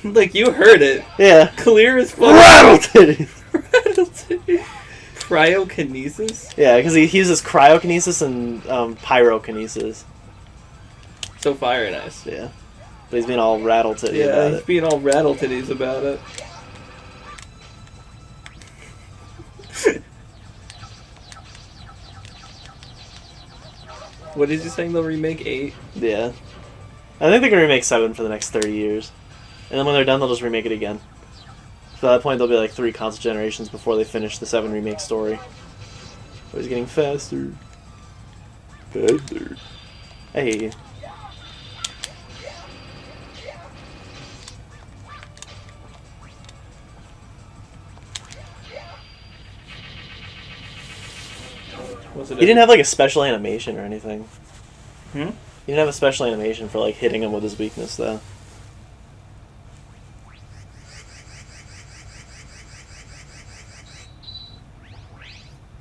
Like, you heard it. Yeah. Clear as fuck. Rattle titties! Rattle titties. Cryokinesis? Yeah, because he uses cryokinesis and pyrokinesis. So fire and ice. Yeah. But he's being all rattle titty Yeah, about he's it. being all rattle titties about it. What is he saying? They'll remake 8? Yeah. I think they're going to remake 7 for the next 30 years. And then when they're done, they'll just remake it again. So at that point, there'll be like 3 console generations before they finish the 7 remake story. But he's getting faster. Faster. I hate you. What's it? He didn't have like a special animation or anything. Hmm? He didn't have a special animation for like hitting him with his weakness though.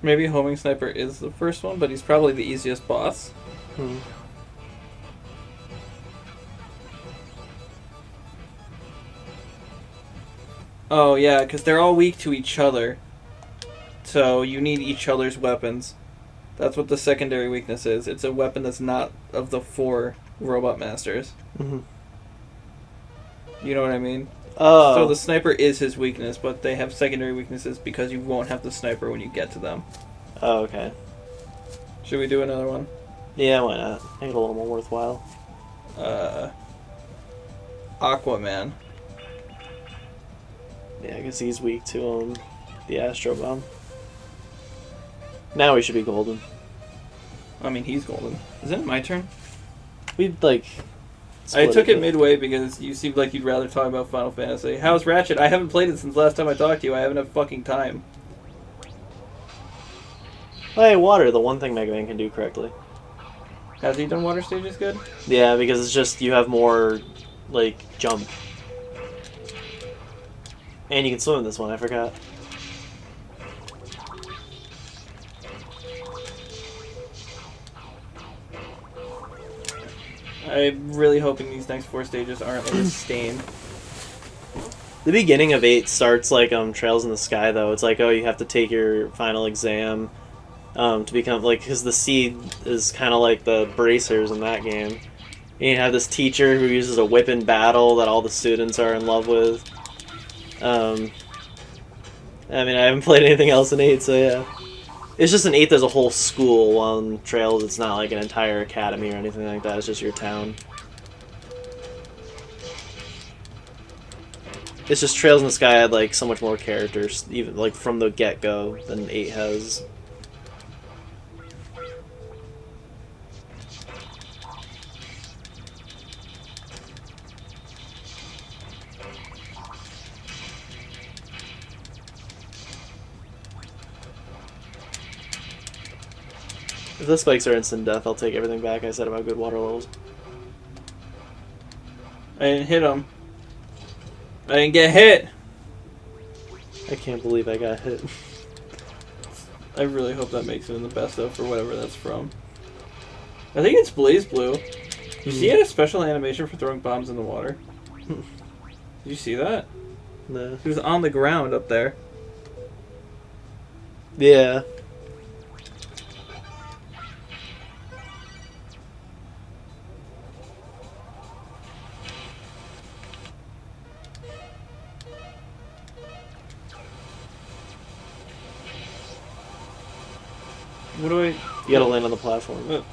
Maybe Homing Sniper is the first one, but he's probably the easiest boss. Hmm. Oh, yeah, because they're all weak to each other. So you need each other's weapons. That's what the secondary weakness is. It's a weapon that's not of the 4 robot masters. Mm-hmm. You know what I mean? Oh. So the sniper is his weakness, but they have secondary weaknesses because you won't have the sniper when you get to them. Oh, okay. Should we do another one? Yeah, why not? Make it a little more worthwhile. Aquaman. Yeah, I guess he's weak to the Astro Bomb. Now we should be golden. I mean, he's golden. Isn't it my turn? We'd like. I took it but- midway because you seemed like you'd rather talk about Final Fantasy. How's Ratchet? I haven't played it since last time I talked to you. I haven't had fucking time. Hey, water, the one thing Megaman can do correctly. Has he done water stages good? Yeah, because it's just you have more, like, jump. And you can swim in this one, I forgot. I'm really hoping these next 4 stages aren't like a stain. The beginning of 8 starts like Trails in the Sky, though. It's like, oh, you have to take your final exam to become, like, because the seed is kind of like the bracers in that game. And you have this teacher who uses a whip in battle that all the students are in love with. I mean, I haven't played anything else in 8, so yeah. It's just in 8 there's a whole school, while in Trails it's not like an entire academy or anything like that, it's just your town. It's just Trails in the Sky had like so much more characters, even like from the get-go, than 8 has. If the spikes are instant death, I'll take everything back I said about good water levels. I didn't hit him. I didn't get hit. I can't believe I got hit. I really hope that makes it in the best of for whatever that's from. I think it's Blaze Blue. You see, he had a special animation for throwing bombs in the water. Did you see that? No. He was on the ground up there. Yeah. What do I... You gotta land on the platform.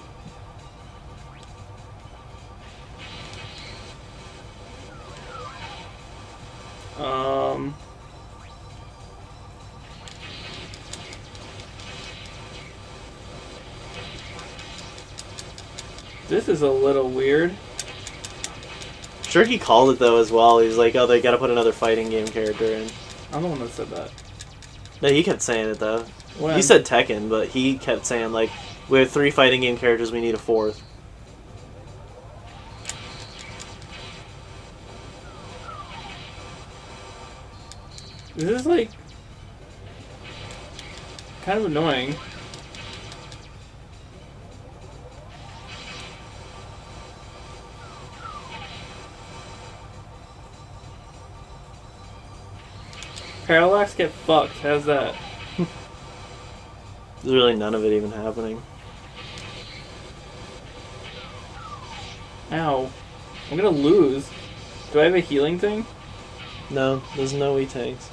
This is a little weird. Sure, he called it though as well. He's like, oh, they gotta put another fighting game character in. I'm the one that said that. No, he kept saying it though. When? He said Tekken, but he kept saying like, we have 3 fighting game characters, we need a 4th. This is like... kind of annoying. Parallax get fucked. How's that? There's really none of it even happening. Ow. I'm gonna lose. Do I have a healing thing? No, there's no E-tanks.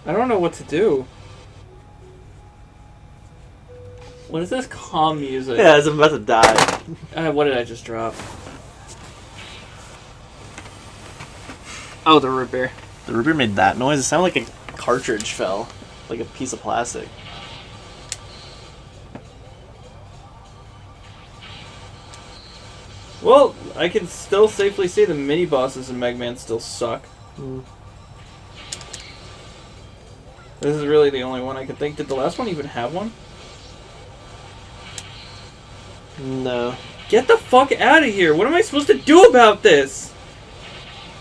I don't know what to do. What is this calm music? Yeah, I'm about to die. What did I just drop? Oh, the root beer. The root beer made that noise. It sounded like a cartridge fell. Like a piece of plastic. Well, I can still safely say the mini bosses in Megaman still suck. This is really the only one I could think. Did the last one even have one? No. Get the fuck out of here! What am I supposed to do about this?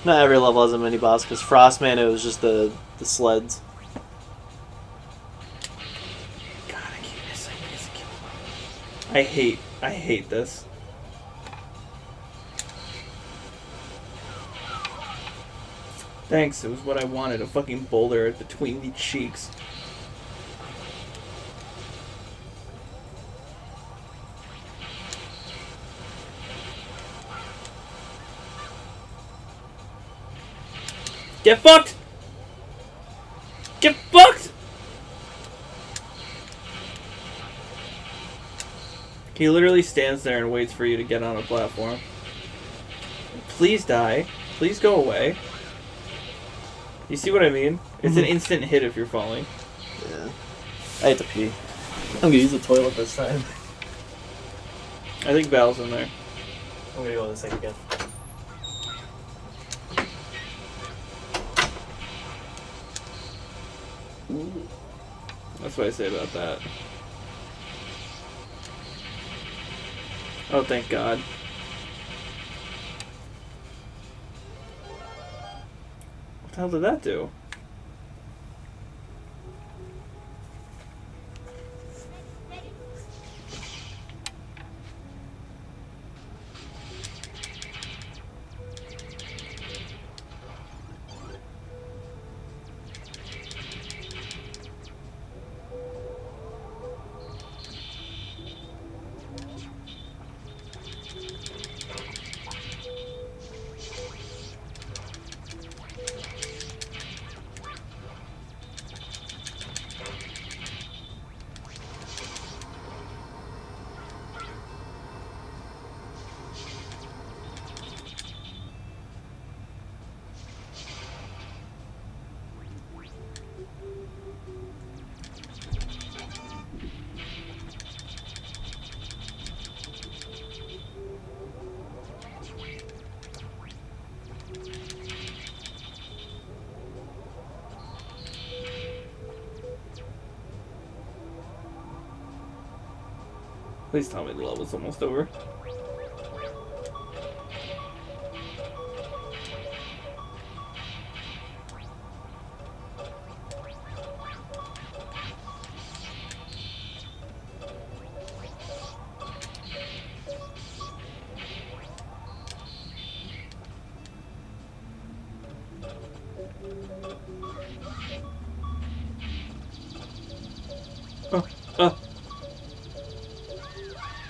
Not every level has a mini boss, because Frostman, it was just the sleds. God, I keep missing this kill. I hate this. Thanks, it was what I wanted, a fucking boulder between the cheeks. Get fucked! Get fucked! He literally stands there and waits for you to get on a platform. Please die. Please go away. You see what I mean? It's an instant hit if you're falling. Yeah. I have to pee. I'm gonna use the toilet this time. I think Val's in there. I'm gonna go in the sink again. That's what I say about that. Oh, thank God. What the hell did that do? Please tell me the level's almost over.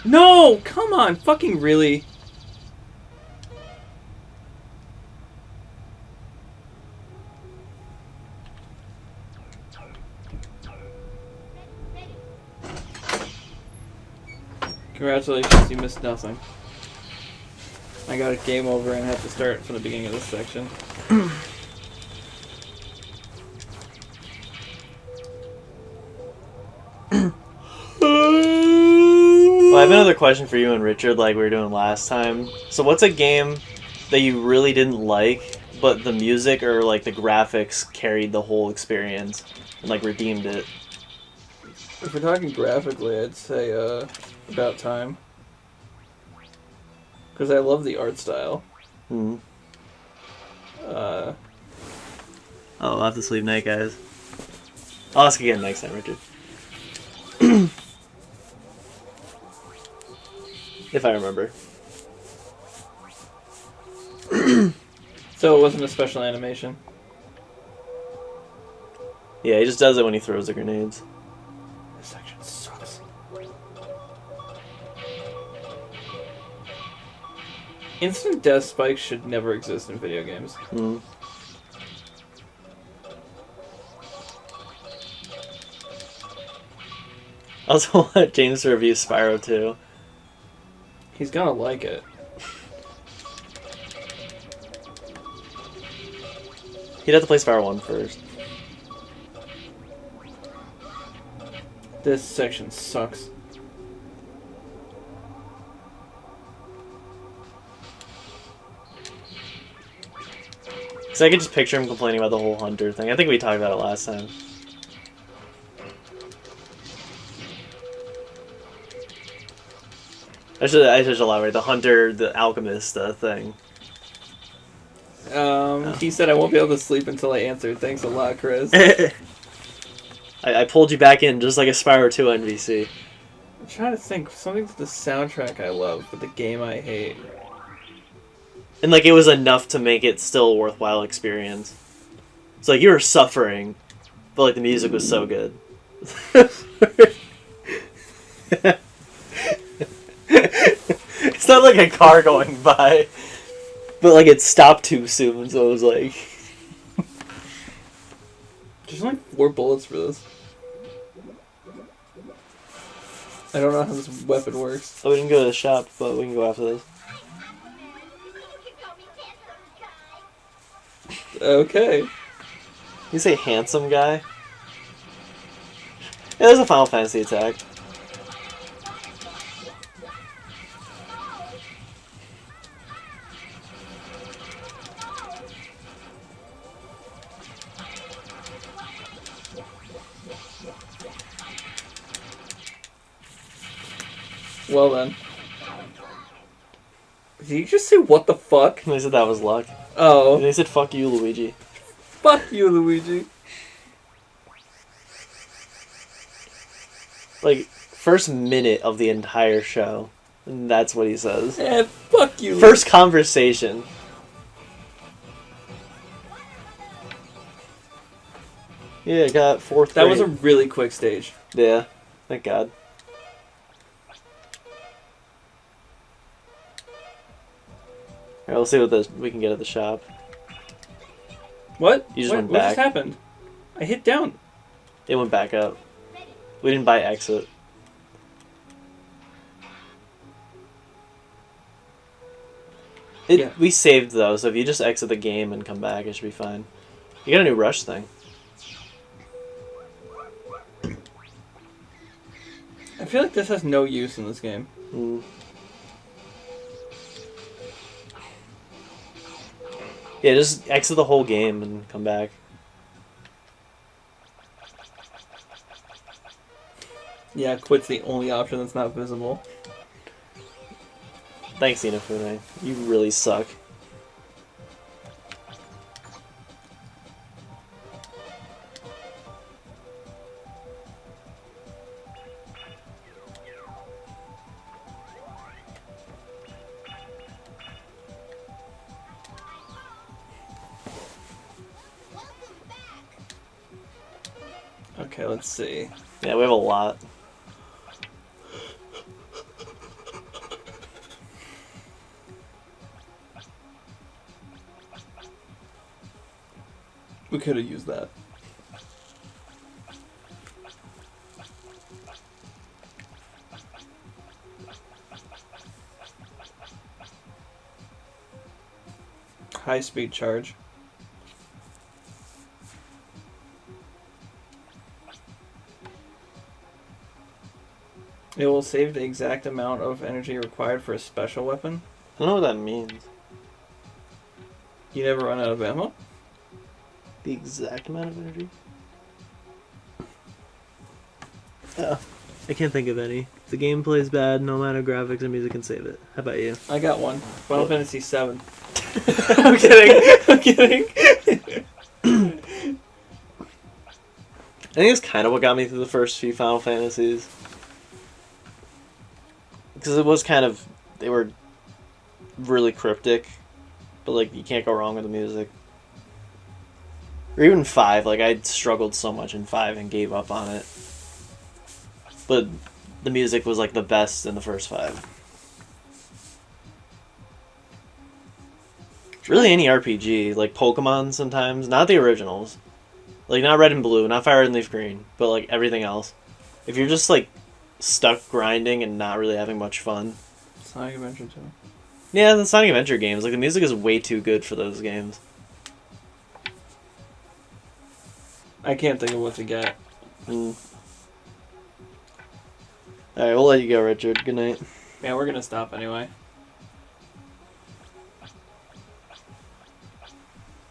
No! Come on! Fucking really? Congratulations, you missed nothing. I got a game over and have to start from the beginning of this section. Well, I have another question for you and Richard, like we were doing last time. So, what's a game that you really didn't like, but the music or like the graphics carried the whole experience and like redeemed it? If we're talking graphically, I'd say About Time. Because I love the art style. Hmm. Oh, I'll have to sleep night, guys. I'll ask again next time, Richard. If I remember. So it wasn't a special animation. Yeah, he just does it when he throws the grenades. This section sucks. Instant death spikes should never exist in video games. Hmm. I also want James to review Spyro 2. He's gonna like it. He'd have to play Spyro 1 first. This section sucks. Because I could just picture him complaining about the whole Hunter thing. I think we talked about it last time. I should elaborate. The Hunter, the Alchemist thing. He said I won't be able to sleep until I answered. Thanks a lot, Chris. I pulled you back in just like a Spyro 2 NVC. I'm trying to think. Something to the soundtrack I love, but the game I hate. And like it was enough to make it still a worthwhile experience. It's like you were suffering, but like the music was so good. It's not like a car going by, but like it stopped too soon, so it was like. There's only 4 bullets for this. I don't know how this weapon works. Oh, we didn't go to the shop, but we can go after this. Okay. You say handsome guy? Yeah, there's a Final Fantasy attack. Well then. Did you just say what the fuck? They said that was luck. Oh. They said fuck you, Luigi. Fuck you, Luigi. Like, first minute of the entire show. And that's what he says. Eh, fuck you. First conversation. Yeah, I got 4th That grade. was a really quick stage. Yeah, thank God. Alright, we'll see what we can get at the shop. What? You just what, went what just back. happened? I hit down. It went back up. We didn't buy exit. Yeah. We saved though, so if you just exit the game and come back, it should be fine. You got a new rush thing. I feel like this has no use in this game. Mm. Yeah, just exit the whole game and come back. Yeah, quit's the only option that's not visible. Thanks, Inafune. You really suck. Okay, let's see. Yeah, we have a lot. We could have used that. High speed charge. It will save the exact amount of energy required for a special weapon. I don't know what that means. You never run out of ammo? The exact amount of energy? Yeah. I can't think of any. If the gameplay's bad, no matter graphics or music can save it. How about you? I got one. Final Fantasy VII. I'm kidding. I'm kidding. I think it's kind of what got me through the first few Final Fantasies. Because it was kind of... They were really cryptic. But, like, you can't go wrong with the music. Or even 5. Like, I struggled so much in 5 and gave up on it. But the music was, like, the best in the first 5. Really any RPG. Like, Pokemon sometimes. Not the originals. Like, not Red and Blue, not Fire and Leaf Green. But, like, everything else. If you're just, like, stuck grinding and not really having much fun. Sonic Adventure 2. Yeah, the Sonic Adventure games. Like, the music is way too good for those games. I can't think of what to get. Alright, we'll let you go, Richard. Good night. Yeah, we're gonna stop anyway.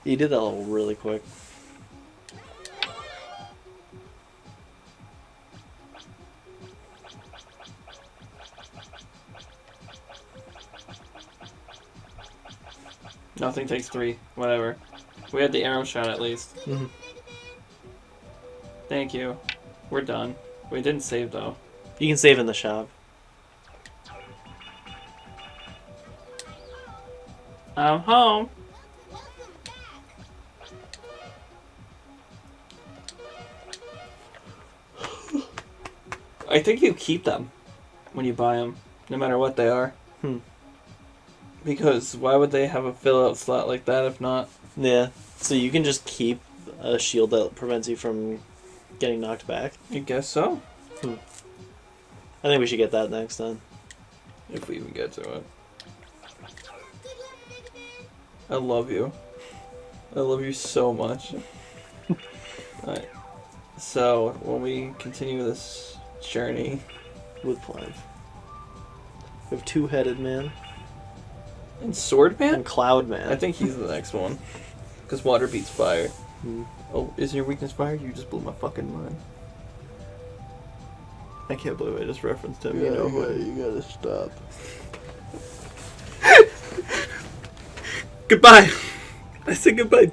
You did that level really quick. Nothing takes 3. Whatever. We had the arrow shot at least. Mhm. Thank you. We're done. We didn't save though. You can save in the shop. I'm home. I think you keep them when you buy them, no matter what they are. Because why would they have a fill-out slot like that if not? Yeah. So you can just keep a shield that prevents you from getting knocked back. I guess so. I think we should get that next then. If we even get to it. I love you. I love you so much. Alright. So, when we continue this journey... With plans. We have Two-Headed Man And Sword Man? and Cloud Man. I think he's the next one. Because water beats fire. Hmm. Oh, isn't your weakness fire? You just blew my fucking mind. I can't believe I just referenced him. You know what? You gotta stop. Goodbye! I said goodbye.